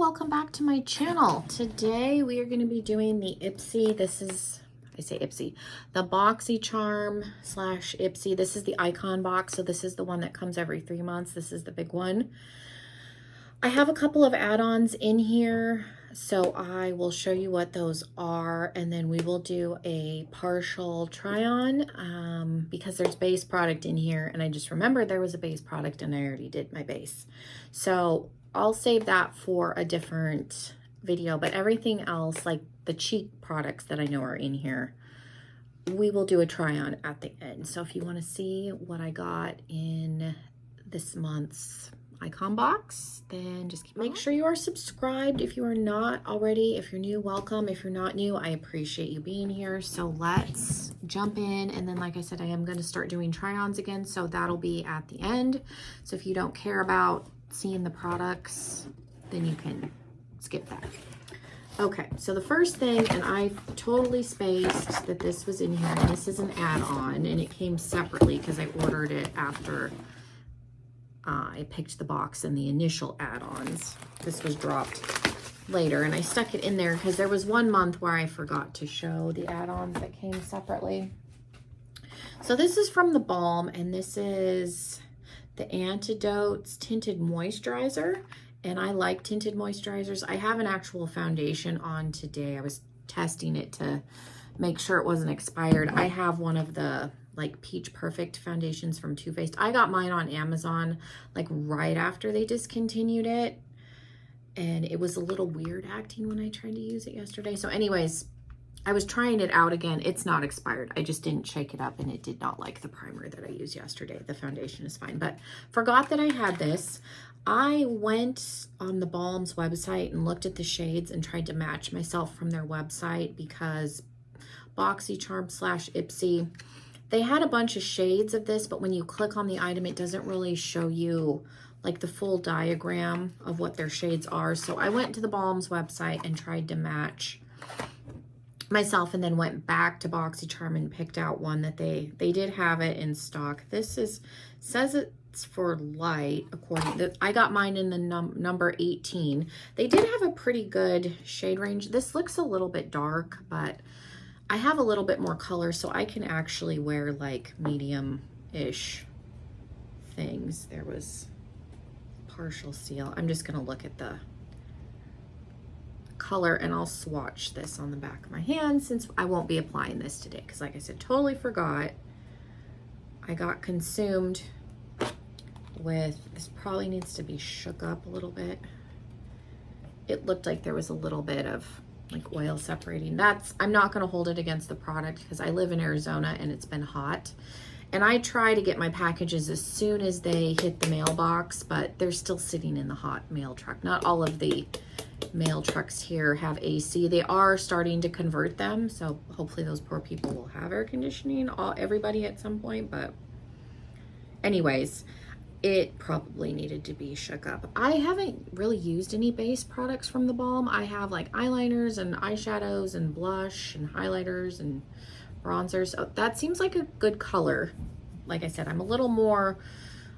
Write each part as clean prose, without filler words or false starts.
welcome back to my channel. Today we are going to be doing the Ipsy. This is, I say Ipsy, the Boxycharm slash Ipsy. This is the icon box, so this is the one that comes every 3 months. This is the big one. I have a couple of add-ons in here, so I will show you what those are, and then we will do a partial try-on because there's base product in here, and I just remembered there was a base product and I already did my base. So I'll save that for a different video, but everything else, like the cheek products that I know are in here, we will do a try-on at the end. So if you want to see what I got in this month's icon box, then just make sure you are subscribed if you are not already. If you're new, welcome. If you're not new, I appreciate you being here. So let's jump in, and then like I said, I am going to start doing try-ons again, so that'll be at the end. So if you don't care about seeing the products, then you can skip that. Okay, so the first thing, and I totally spaced that this was in here, and this is an add-on, and it came separately because I ordered it after I picked the box and the initial add-ons. This was dropped later, and I stuck it in there because there was 1 month where I forgot to show the add-ons that came separately. So this is from the Balm, and this is the Antidotes Tinted Moisturizer, and I like tinted moisturizers. I have an actual foundation on today. I was testing it to make sure it wasn't expired. I have one of the like Peach Perfect foundations from Too Faced. I got mine on Amazon like right after they discontinued it, and it was a little weird acting when I tried to use it yesterday. So anyways, I was trying it out again. It's not expired. I just didn't shake it up, and it did not like the primer that I used yesterday. The foundation is fine, but forgot that I had this. I went on the Balm's website and looked at the shades and tried to match myself from their website because Boxycharm slash Ipsy, they had a bunch of shades of this, but when you click on the item, it doesn't really show you like the full diagram of what their shades are. So I went to the Balm's website and tried to match myself, and then went back to Boxycharm and picked out one that they did have it in stock. This is, says it's for light, according to, I got mine in the number 18. They did have a pretty good shade range. This looks a little bit dark, but I have a little bit more color, so I can actually wear like medium-ish things. There was partial seal. I'm just gonna look at the color, and I'll swatch this on the back of my hand since I won't be applying this today because like I said, totally forgot. I got consumed with, this probably needs to be shook up a little bit. It looked like there was a little bit of like oil separating. That's, I'm not going to hold it against the product because I live in Arizona and it's been hot, and I try to get my packages as soon as they hit the mailbox, but they're still sitting in the hot mail truck. Not all of the mail trucks here have AC. They are starting to convert them, so hopefully those poor people will have air conditioning, everybody at some point. But anyways, it probably needed to be shook up. I haven't really used any base products from the Balm. I have like eyeliners and eyeshadows and blush and highlighters and bronzers. So that seems like a good color. Like I said, I'm a little more,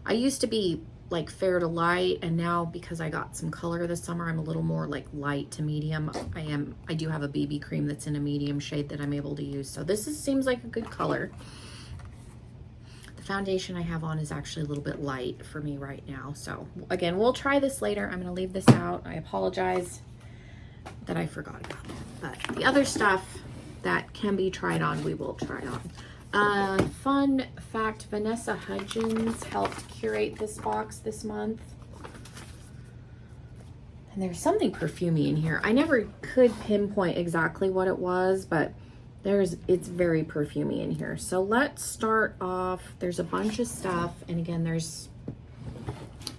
I used to be like fair to light, and now because I got some color this summer, I'm a little more like light to medium. I do have a BB cream that's in a medium shade that I'm able to use. So this seems like a good color. The foundation I have on is actually a little bit light for me right now. So again, we'll try this later. I'm gonna leave this out. I apologize that I forgot about that. But the other stuff that can be tried on, we will try on. Fun fact, Vanessa Hudgens helped curate this box this month. And there's something perfumey in here. I never could pinpoint exactly what it was, but it's very perfumey in here. So let's start off. There's a bunch of stuff, and again, there's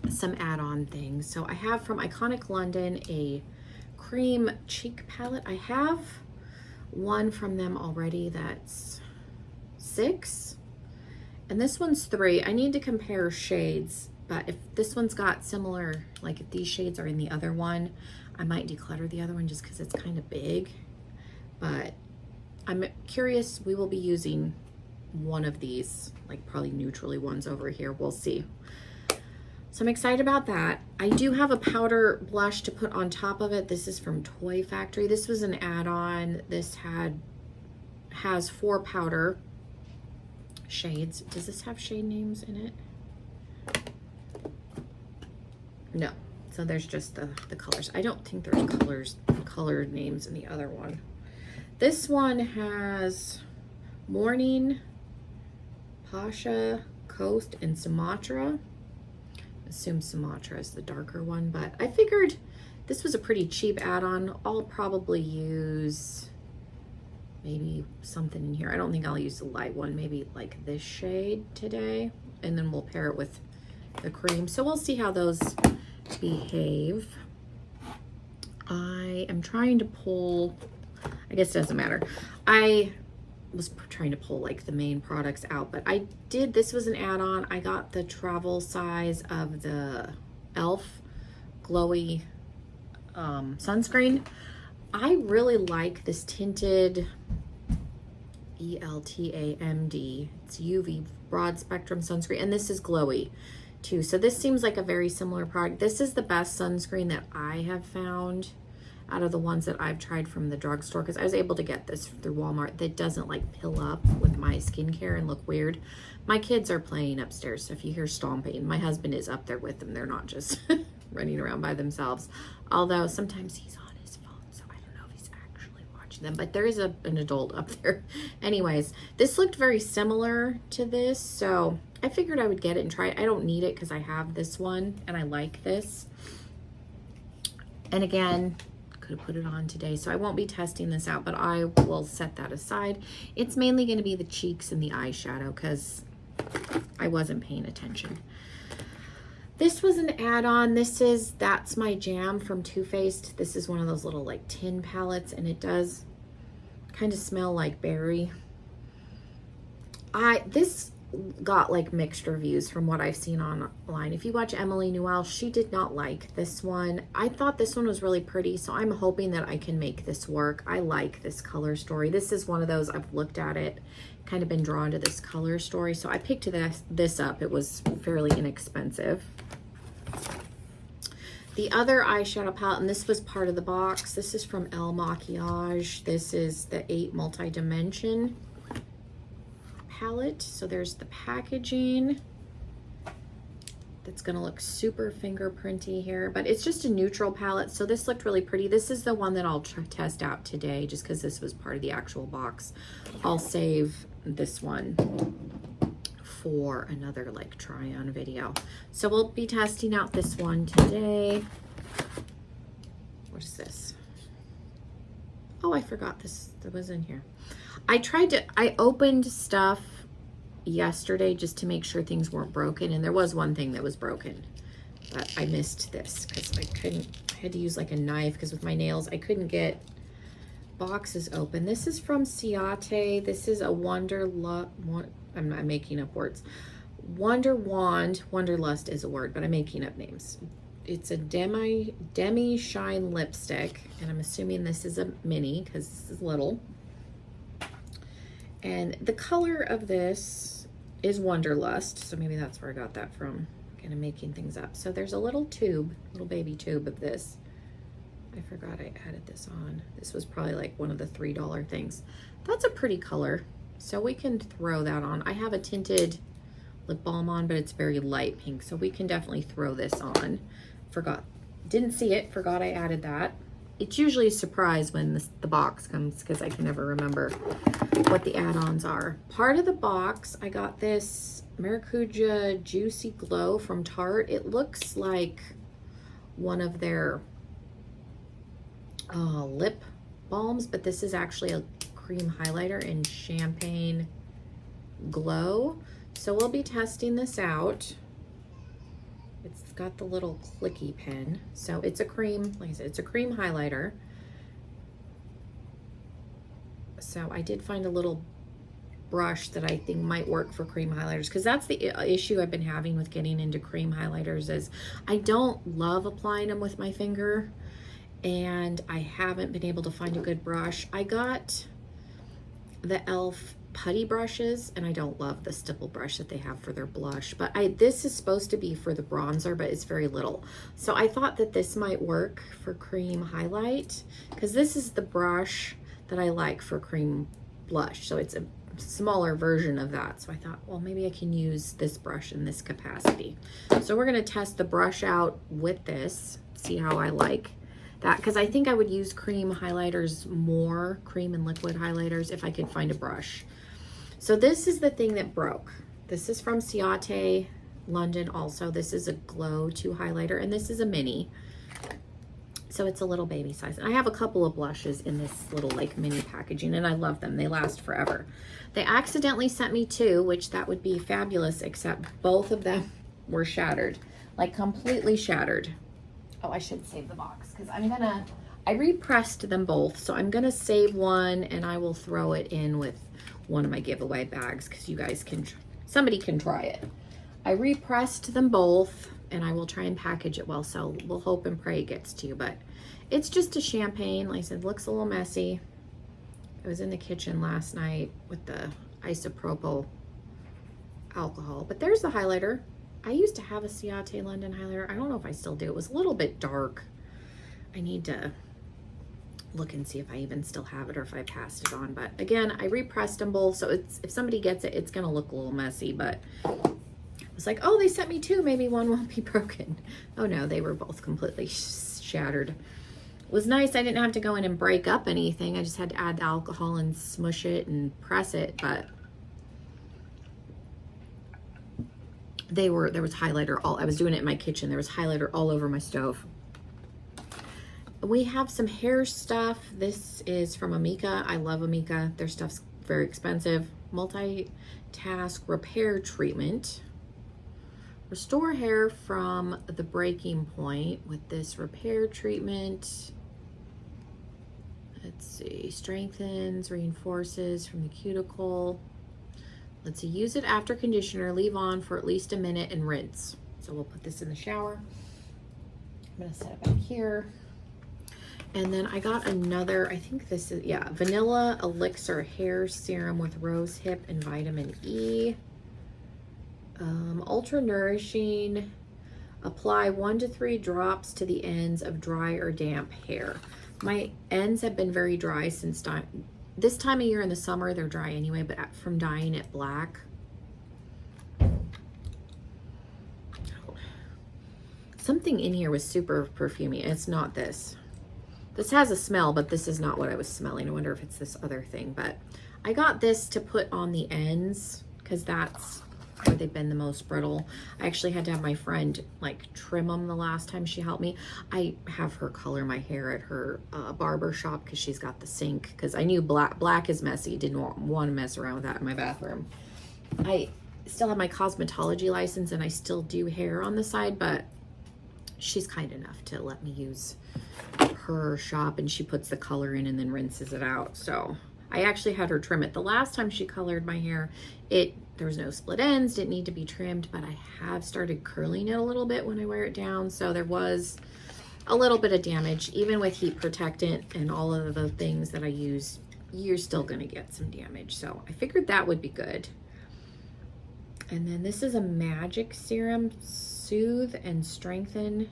some add-on things. So I have from Iconic London a cream cheek palette. I have one from them already that's 6, and this one's 3. I need to compare shades, but if this one's got similar, like if these shades are in the other one, I might declutter the other one just because it's kind of big. But I'm curious. We will be using one of these, like probably neutrally ones over here. We'll see. So I'm excited about that. I do have a powder blush to put on top of it. This is from Toy Factory. This was an add-on. This has 4 powder shades. Does this have shade names in it? No. So there's just the colors. I don't think there's colored names in the other one. This one has Morning, Pasha, Coast, and Sumatra. Assume Sumatra is the darker one, but I figured this was a pretty cheap add-on. I'll probably use maybe something in here. I don't think I'll use the light one, maybe like this shade today, and then we'll pair it with the cream. So we'll see how those behave. I am trying to pull, I guess it doesn't matter. I was trying to pull like the main products out, but I did, this was an add-on. I got the travel size of the e.l.f. glowy sunscreen. I really like this tinted ELTAMD. It's UV broad spectrum sunscreen, and this is glowy too. So this seems like a very similar product. This is the best sunscreen that I have found out of the ones that I've tried from the drugstore, because I was able to get this through Walmart that doesn't like pill up with my skincare and look weird. My kids are playing upstairs, so if you hear stomping, my husband is up there with them. They're not just running around by themselves. Although sometimes he's on his phone, so I don't know if he's actually watching them, but there is an adult up there. Anyways, this looked very similar to this, so I figured I would get it and try it. I don't need it because I have this one and I like this. And again, could have put it on today, so I won't be testing this out, but I will set that aside. It's mainly going to be the cheeks and the eyeshadow because I wasn't paying attention. This was an add-on. This is That's My Jam from Too Faced. This is one of those little like tin palettes, and it does kind of smell like berry. This got like mixed reviews from what I've seen online. If you watch Emily Newell, she did not like this one. I thought this one was really pretty, so I'm hoping that I can make this work. I like this color story. This is one of those, I've looked at it, kind of been drawn to this color story, so I picked this up. It was fairly inexpensive. The other eyeshadow palette, and this was part of the box, this is from El Maquillage. This is the 8 multi-dimension palette. So there's the packaging. That's gonna look super fingerprinty here, but it's just a neutral palette, so this looked really pretty. This is the one that I'll test out today, just because this was part of the actual box. I'll save this one for another like try-on video. So we'll be testing out this one today. What is this? Oh, I forgot this was in here. I opened stuff yesterday just to make sure things weren't broken, and there was one thing that was broken, but I missed this because I had to use like a knife because with my nails I couldn't get boxes open. This is from Ciate. This is a I'm making up words. Wonder Wand. Wanderlust is a word, but I'm making up names. It's a demi shine lipstick, and I'm assuming this is a mini because this is little. And the color of this is Wanderlust, so maybe that's where I got that from. Kind of making things up. So there's a little tube, little baby tube of this. I forgot I added this on. This was probably like one of the $3 things. That's a pretty color, so we can throw that on. I have a tinted lip balm on, but it's very light pink, so we can definitely throw this on. Didn't see it, forgot I added that. It's usually a surprise when the box comes because I can never remember what the add-ons are. Part of the box, I got this Maracuja Juicy Glow from Tarte. It looks like one of their lip balms, but this is actually a cream highlighter in Champagne Glow. So we'll be testing this out. It's got the little clicky pen. So it's a cream, like I said, it's a cream highlighter. So I did find a little brush that I think might work for cream highlighters, because that's the issue I've been having with getting into cream highlighters is I don't love applying them with my finger, and I haven't been able to find a good brush. I got the e.l.f. putty brushes, and I don't love the stipple brush that they have for their blush, but this is supposed to be for the bronzer, but it's very little. So I thought that this might work for cream highlight, because this is the brush that I like for cream blush. So it's a smaller version of that. So I thought, well, maybe I can use this brush in this capacity. So we're gonna test the brush out with this, see how I like that, because I think I would use cream highlighters more, cream and liquid highlighters, if I could find a brush. So this is the thing that broke. This is from Ciate, London also. This is a Glow 2 highlighter, and this is a mini. So it's a little baby size. And I have a couple of blushes in this little like mini packaging, and I love them. They last forever. They accidentally sent me 2, which that would be fabulous, except both of them were shattered, like completely shattered. Oh, I should save the box, because I repressed them both. So I'm gonna save one, and I will throw it in with one of my giveaway bags, because you guys can, somebody can try it. I repressed them both, and I will try and package it well, so we'll hope and pray it gets to you. But it's just a champagne. Like I said, looks a little messy. I was in the kitchen last night with the isopropyl alcohol, but there's the highlighter. I used to have a Ciate London highlighter. I don't know if I still do. It was a little bit dark. I need to look and see if I even still have it or if I passed it on. But again, I repressed them both, so it's, if somebody gets it, it's gonna look a little messy. But I was like, oh, they sent me 2, maybe one won't be broken. Oh no, they were both completely shattered. It was nice, I didn't have to go in and break up anything. I just had to add the alcohol and smush it and press it. But there was highlighter I was doing it in my kitchen. There was highlighter all over my stove. We have some hair stuff. This is from Amika. I love Amika. Their stuff's very expensive. Multi-task repair treatment. Restore hair from the breaking point with this repair treatment. Let's see, strengthens, reinforces from the cuticle. Let's see, use it after conditioner, leave on for at least a minute and rinse. So we'll put this in the shower. I'm gonna set it back here. And then I got another, I think this is, yeah, Vanilla Elixir Hair Serum with Rose Hip and Vitamin E. Ultra Nourishing. Apply 1 to 3 drops to the ends of dry or damp hair. My ends have been very dry since this time of year in the summer. They're dry anyway, but from dyeing it black. Something in here was super perfumey. It's not this. This has a smell, but this is not what I was smelling. I wonder if it's this other thing. But I got this to put on the ends because that's where they've been the most brittle. I actually had to have my friend like trim them the last time she helped me. I have her color my hair at her barber shop because she's got the sink, because I knew black is messy. Didn't want to mess around with that in my bathroom. I still have my cosmetology license and I still do hair on the side, but she's kind enough to let me use her shop, and she puts the color in and then rinses it out. So I actually had her trim it. The last time she colored my hair, there was no split ends, didn't need to be trimmed, but I have started curling it a little bit when I wear it down. So there was a little bit of damage. Even with heat protectant and all of the things that I use, you're still gonna get some damage. So I figured that would be good. And then this is a Magic Serum, Soothe and Strengthen.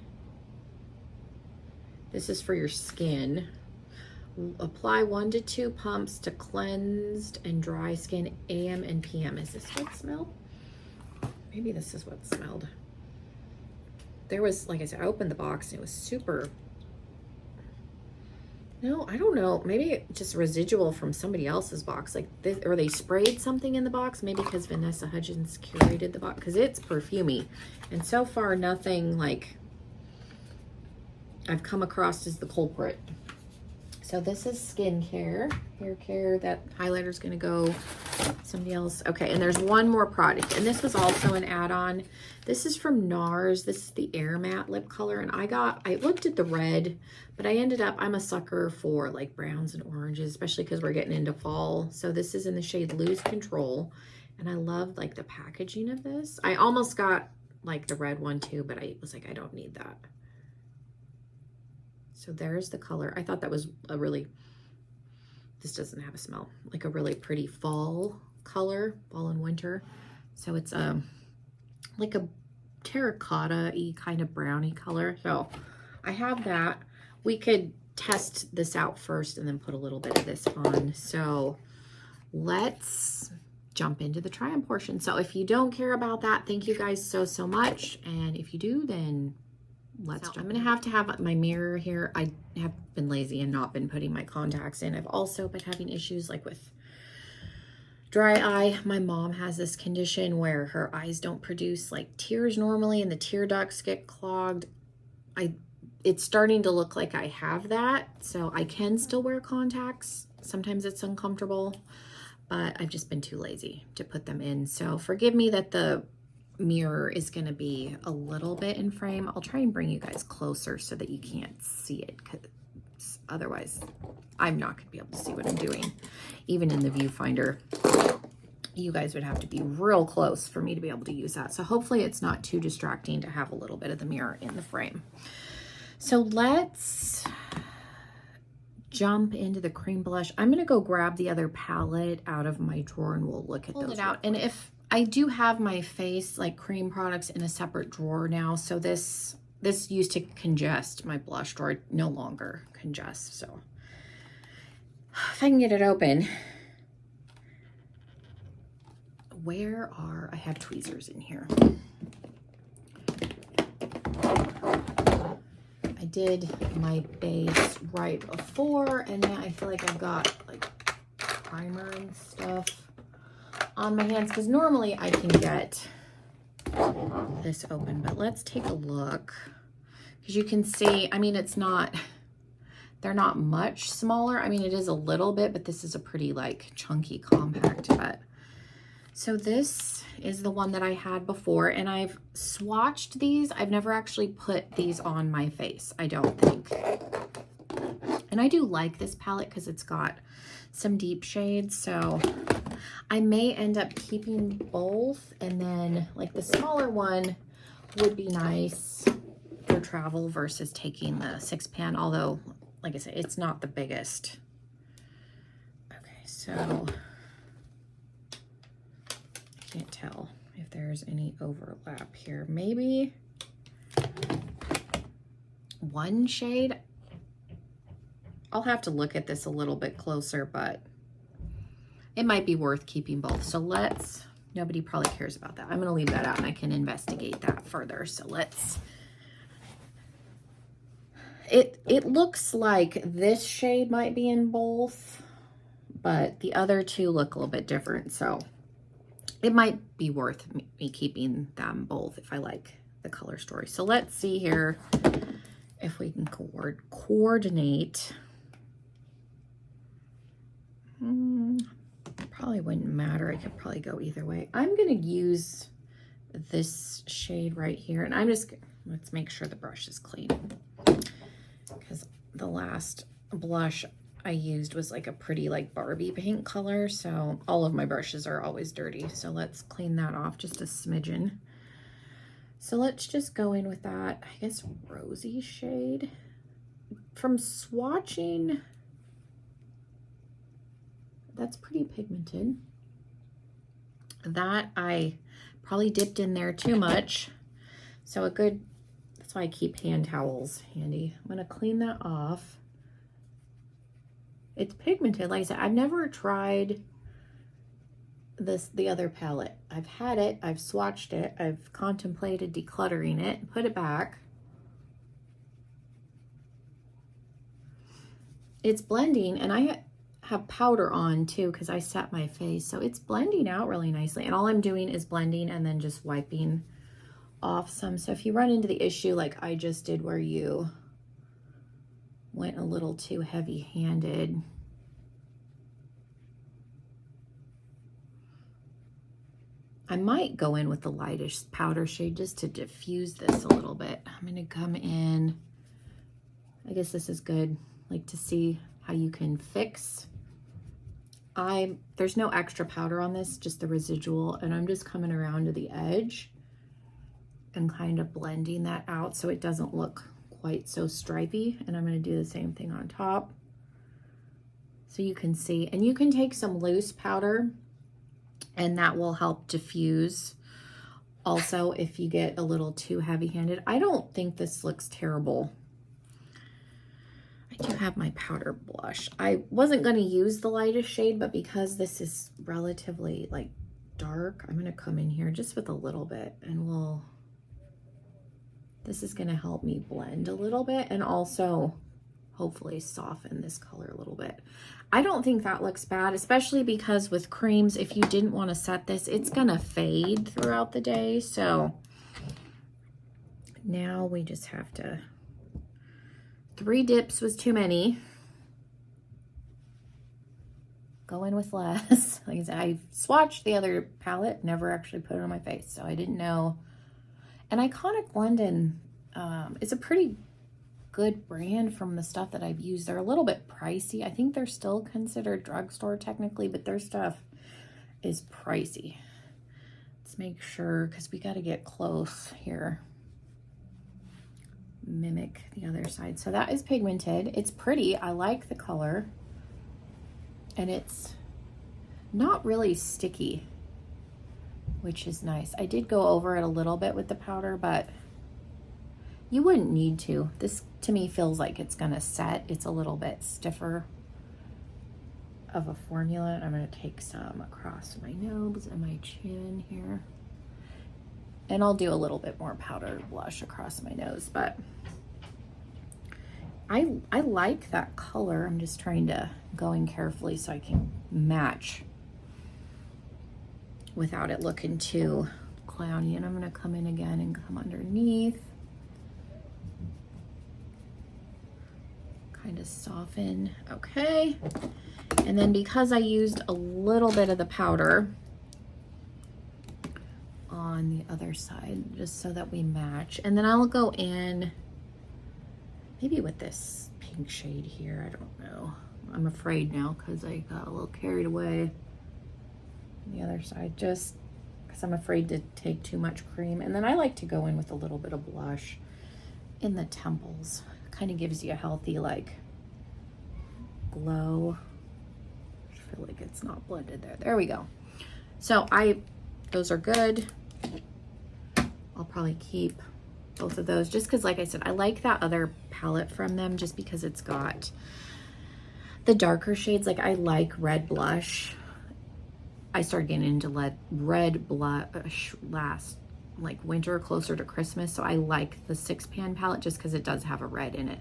This is for your skin. Apply 1 to 2 pumps to cleansed and dry skin, AM and PM. Is this what it smelled? Maybe this is what it smelled. There was, like I said, I opened the box and it was super, no, I don't know. Maybe just residual from somebody else's box. Like this, or they sprayed something in the box. Maybe because Vanessa Hudgens curated the box, because it's perfumey. And so far, nothing like I've come across as the culprit. So this is skincare, hair care. That highlighter's gonna go somebody else. Okay, and there's one more product, and this was also an add-on. This is from NARS. This is the Air Matte lip color, and I looked at the red, but I ended up, I'm a sucker for like browns and oranges, especially because we're getting into fall. So this is in the shade Lose Control, and I loved like the packaging of this. I almost got like the red one too, but I was like, I don't need that. So there's the color. I thought that was a really, this doesn't have a smell, like a really pretty fall color, fall and winter. So it's like a terracotta-y kind of brownie color. So I have that. We could test this out first and then put a little bit of this on. So let's jump into the try on portion. So if you don't care about that, thank you guys so, so much. And if you do, then let's jump. I'm gonna have my mirror here. I have been lazy and not been putting my contacts in. I've also been having issues like with dry eye. My mom has this condition where her eyes don't produce like tears normally and the tear ducts get clogged. It's starting to look like I have that, so I can still wear contacts. Sometimes it's uncomfortable, but I've just been too lazy to put them in. So forgive me that the mirror is going to be a little bit in frame. I'll try and bring you guys closer so that you can't see it, because otherwise I'm not going to be able to see what I'm doing. Even in the viewfinder, you guys would have to be real close for me to be able to use that. So hopefully it's not too distracting to have a little bit of the mirror in the frame. So let's jump into the cream blush. I'm going to go grab the other palette out of my drawer and we'll look at those. Pull it out. And if I do have my face like cream products in a separate drawer now, so this used to congest my blush drawer. It no longer congests. So if I can get it open. I have tweezers in here. I did my base right before, and now I feel like I've got like primer and stuff on my hands, because normally I can get this open, but let's take a look. Because you can see, I mean, they're not much smaller. I mean, it is a little bit, but this is a pretty like chunky compact. But so this is the one that I had before, and I've swatched these. I've never actually put these on my face, I don't think. And I do like this palette because it's got some deep shades, so I may end up keeping both, and then like the smaller one would be nice for travel versus taking the 6-pan, although like I said, it's not the biggest. Okay, so can't tell if there's any overlap here. Maybe one shade. I'll have to look at this a little bit closer, but it might be worth keeping both. So nobody probably cares about that. I'm going to leave that out and I can investigate that further. So it looks like this shade might be in both, but the other two look a little bit different. So it might be worth me keeping them both if I like the color story. So let's see here if we can coordinate. Probably wouldn't matter. I could probably go either way. I'm going to use this shade right here, and let's make sure the brush is clean, because the last blush I used was like a pretty like Barbie pink color, so all of my brushes are always dirty. So let's clean that off just a smidgen. So let's just go in with that, I guess, rosy shade. From swatching, that's pretty pigmented. That I probably dipped in there too much. So that's why I keep hand towels handy. I'm gonna clean that off. It's pigmented. Like I said, I've never tried the other palette. I've had it, I've swatched it, I've contemplated decluttering it, put it back. It's blending, and I have powder on too because I set my face, so it's blending out really nicely. And all I'm doing is blending and then just wiping off some. So if you run into the issue like I just did where you went a little too heavy-handed, I might go in with the lightest powder shade just to diffuse this a little bit. I'm gonna come in, I guess this is good, like to see how you can fix. There's no extra powder on this, just the residual, and I'm just coming around to the edge and kind of blending that out so it doesn't look quite so stripy. And I'm going to do the same thing on top so you can see. And you can take some loose powder and that will help diffuse. Also, if you get a little too heavy-handed, I don't think this looks terrible. I do have my powder blush. I wasn't going to use the lightest shade, but because this is relatively like dark, I'm going to come in here just with a little bit, and this is going to help me blend a little bit and also hopefully soften this color a little bit. I don't think that looks bad, especially because with creams, if you didn't want to set this, it's going to fade throughout the day. So now we just have to, 3 dips was too many. Go in with less. Like I said, I swatched the other palette, never actually put it on my face, so I didn't know. And Iconic London, it's a pretty good brand from the stuff that I've used. They're a little bit pricey. I think they're still considered drugstore technically, but their stuff is pricey. Let's make sure, because we got to get close here. Mimic the other side. So that is pigmented. It's pretty. I like the color. And it's not really sticky, which is nice. I did go over it a little bit with the powder, but you wouldn't need to. This to me feels like it's gonna set. It's a little bit stiffer of a formula. I'm gonna take some across my nose and my chin here. And I'll do a little bit more powder blush across my nose, but I like that color. I'm just trying to go in carefully so I can match without it looking too clowny. And I'm gonna come in again and come underneath. Kind of soften, okay. And then because I used a little bit of the powder on the other side, just so that we match. And then I'll go in maybe with this pink shade here. I don't know. I'm afraid now because I got a little carried away on the other side, just because I'm afraid to take too much cream. And then I like to go in with a little bit of blush in the temples. Kind of gives you a healthy like glow. I feel like it's not blended there. There we go. So those are good. I'll probably keep both of those just because, like I said, I like that other palette from them just because it's got the darker shades. Like I like red blush. I started getting into red blush last like winter, closer to Christmas. So I like the 6-pan palette just because it does have a red in it.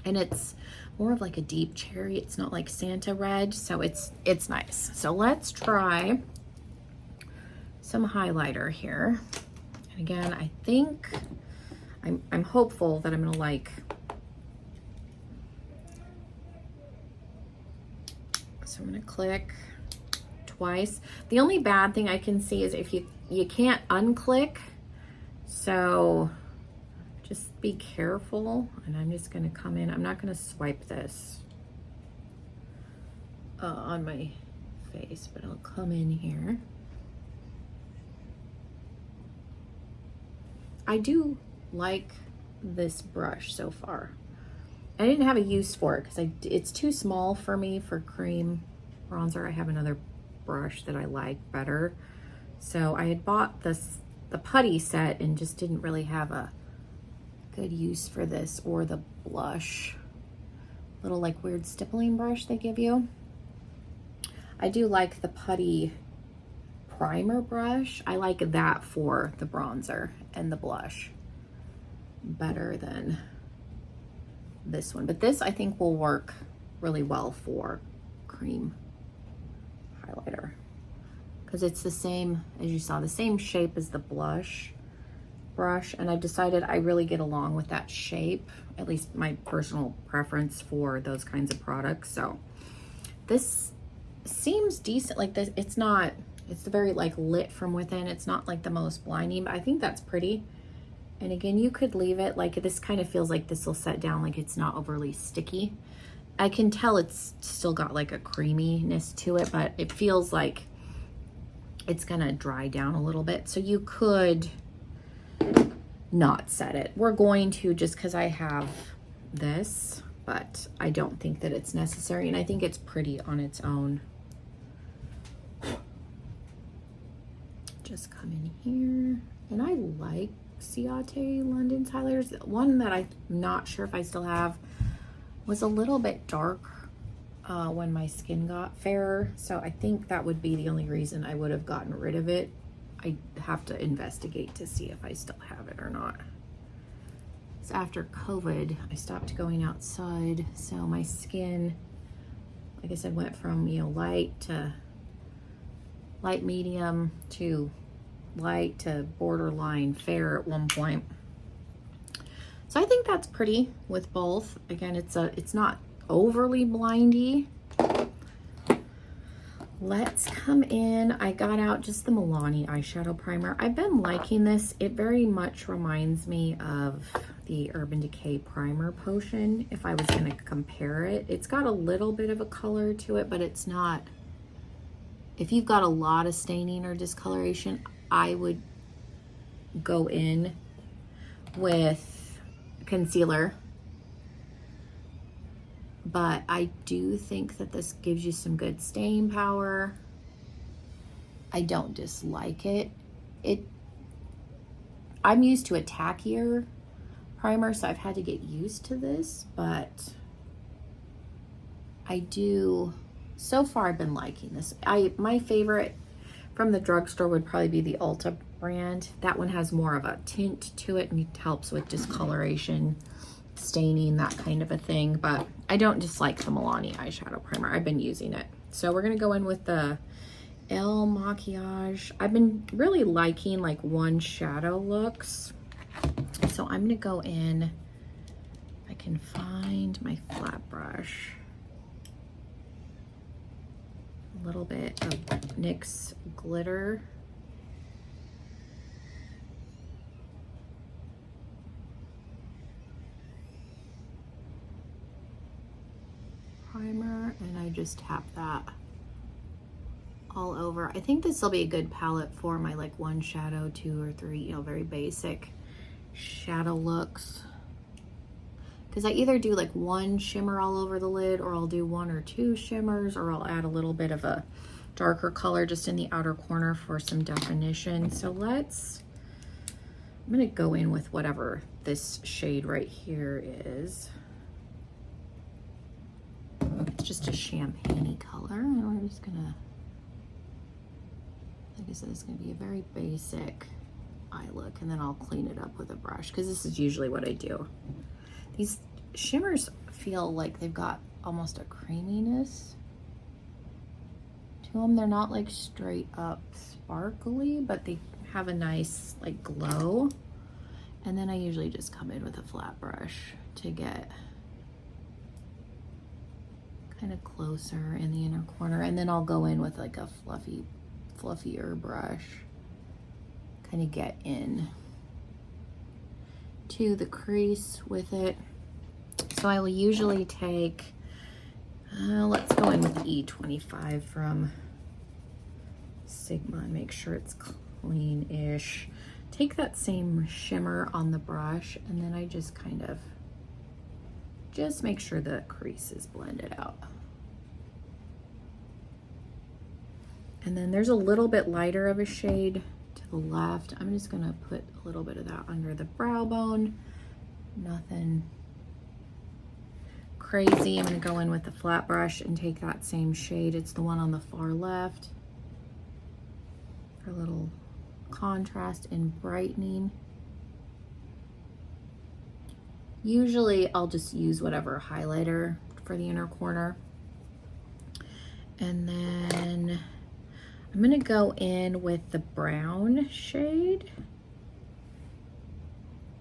And it's more of like a deep cherry. It's not like Santa red. So it's nice. So let's try some highlighter here. And again, I think I'm hopeful that I'm gonna like. So I'm gonna click twice. The only bad thing I can see is if you can't unclick, so just be careful. And I'm just gonna come in. I'm not gonna swipe this on my face, but I'll come in here. I do like this brush so far. I didn't have a use for it because it's too small for me for cream bronzer. I have another brush that I like better. So I had bought the putty set and just didn't really have a good use for this or the blush. Little like weird stippling brush they give you. I do like the putty primer brush. I like that for the bronzer and the blush better than this one. But this I think will work really well for cream highlighter because it's the same, as you saw, the same shape as the blush brush. And I've decided I really get along with that shape, at least my personal preference for those kinds of products. So this seems decent. Like this, it's very like lit from within. It's not like the most blinding, but I think that's pretty. And again, you could leave it like this. Kind of feels like this will set down, like it's not overly sticky. I can tell it's still got like a creaminess to it, but it feels like it's gonna dry down a little bit. So you could not set it. We're going to just because I have this, but I don't think that it's necessary. And I think it's pretty on its own. just come in here, and I like Ciate London's highlighters. One that I'm not sure if I still have was a little bit dark when my skin got fairer, so I think that would be the only reason I would have gotten rid of it. I have to investigate to see if I still have it or not. So after COVID, I stopped going outside, so my skin, like I said, went from, you know, light to light medium to light to borderline fair at one point. So I think that's pretty with both. Again, it's not overly blindy. Let's come in. I got out just the Milani eyeshadow primer. I've been liking this. It very much reminds me of the Urban Decay primer potion. If I was going to compare it, it's got a little bit of a color to it, but it's not. If you've got a lot of staining or discoloration, I would go in with concealer. But I do think that this gives you some good staying power. I don't dislike it. I'm used to a tackier primer, so I've had to get used to this, but I do, so far I've been liking this. My favorite from the drugstore would probably be the Ulta brand. That one has more of a tint to it and it helps with discoloration, staining, that kind of a thing. But I don't dislike the Milani eyeshadow primer. I've been using it. So we're going to go in with the El Maquillage. I've been really liking like one shadow looks. So I'm going to go in, if I can find my flat brush, a little bit of NYX glitter. Primer, and I just tap that all over. I think this will be a good palette for my like one shadow, two or three, you know, very basic shadow looks. Because I either do like one shimmer all over the lid, or I'll do one or two shimmers, or I'll add a little bit of a darker color just in the outer corner for some definition. So I'm gonna go in with whatever this shade right here is. It's just a champagne-y color, and we're just gonna, like I said, it's gonna be a very basic eye look, and then I'll clean it up with a brush, because this is usually what I do. These shimmers feel like they've got almost a creaminess to them. They're not like straight up sparkly, but they have a nice like glow. And then I usually just come in with a flat brush to get kind of closer in the inner corner, and then I'll go in with like a fluffier brush, kind of get in to the crease with it. So I will usually take, let's go in with E25 from Sigma and make sure it's clean-ish. Take that same shimmer on the brush, and then I just kind of just make sure the crease is blended out. And then there's a little bit lighter of a shade to the left. I'm just gonna put a little bit of that under the brow bone. Nothing crazy. I'm gonna go in with the flat brush and take that same shade. It's the one on the far left for a little contrast and brightening. Usually I'll just use whatever highlighter for the inner corner. And then I'm gonna go in with the brown shade.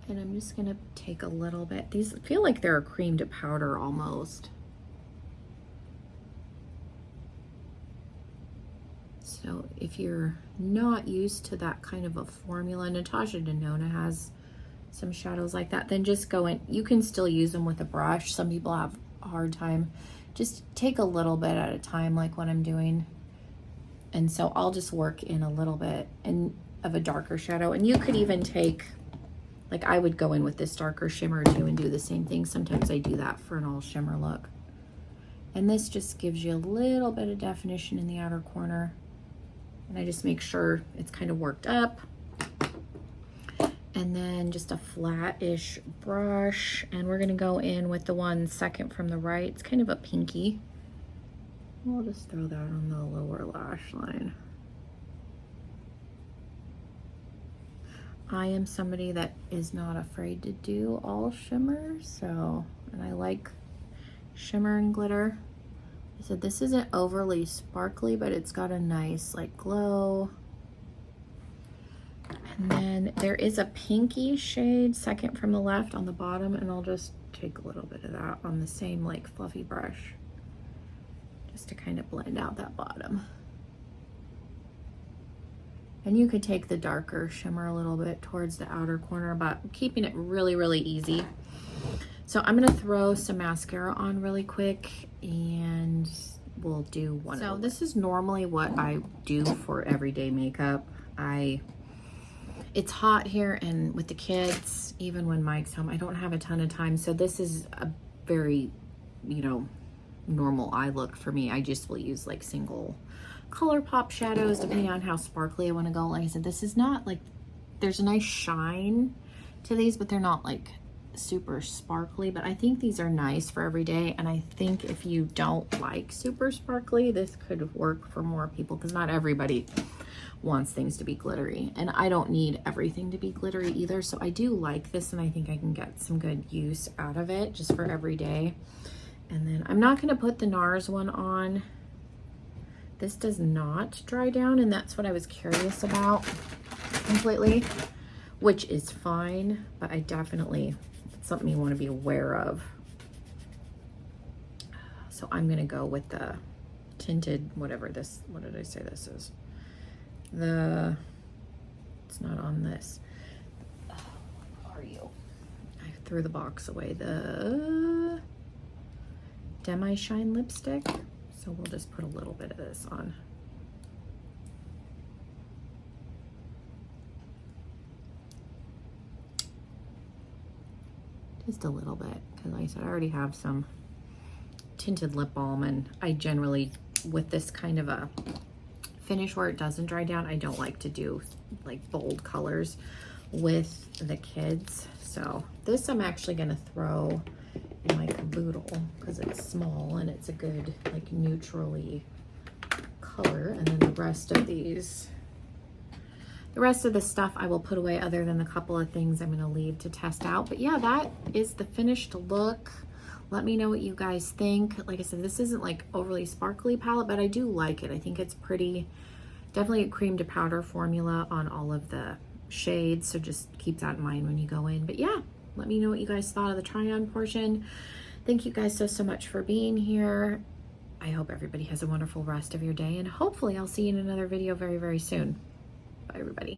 And I'm just gonna take a little bit. These feel like they're a cream to powder almost. So if you're not used to that kind of a formula, Natasha Denona has some shadows like that, then just go in. You can still use them with a brush. Some people have a hard time. Just take a little bit at a time, like what I'm doing. And so I'll just work in a little bit of a darker shadow. And you could even take, like I would go in with this darker shimmer too and do the same thing. Sometimes I do that for an all shimmer look. And this just gives you a little bit of definition in the outer corner And I just make sure it's kind of worked up. And then just a flat-ish brush. And we're gonna go in with the one second from the right. It's kind of a pinky. We'll just throw that on the lower lash line. I am somebody that is not afraid to do all shimmer, so, and I like shimmer and glitter. I said this isn't overly sparkly, but it's got a nice like glow. And then there is a pinky shade second from the left on the bottom, and I'll just take a little bit of that on the same like fluffy brush just to kind of blend out that bottom. And you could take the darker shimmer a little bit towards the outer corner, but keeping it really, really easy. So I'm gonna throw some mascara on really quick and we'll do one. So this is normally what I do for everyday makeup. It's hot here, and with the kids, even when Mike's home, I don't have a ton of time. So this is a very, you know, normal eye look for me. I just will use like single color pop shadows depending on how sparkly I want to go. Like I said, this is not like, there's a nice shine to these, but they're not like super sparkly. But I think these are nice for every day, and I think if you don't like super sparkly, this could work for more people, because not everybody wants things to be glittery, and I don't need everything to be glittery either. So I do like this, and I think I can get some good use out of it just for every day. And then I'm not going to put the NARS one on. This does not dry down, and that's what I was curious about completely, which is fine, but I definitely, it's something you want to be aware of. So I'm going to go with the tinted, whatever this, what did I say this is? It's not on this. Where are you? I threw the box away. The Demi Shine lipstick. So we'll just put a little bit of this on. Just a little bit, because like I said, I already have some tinted lip balm, and I generally, with this kind of a finish where it doesn't dry down, I don't like to do like bold colors with the kids. So this I'm actually gonna throw in my caboodle because it's small and it's a good like neutrally color. And then the rest of these, the rest of the stuff I will put away, other than the couple of things I'm gonna leave to test out. But yeah, that is the finished look. Let me know what you guys think. Like I said, this isn't like overly sparkly palette, but I do like it. I think it's pretty, definitely a cream to powder formula on all of the shades. So just keep that in mind when you go in. But yeah, let me know what you guys thought of the try-on portion. Thank you guys so much for being here. I hope everybody has a wonderful rest of your day, and hopefully I'll see you in another video very, very soon. Bye, everybody.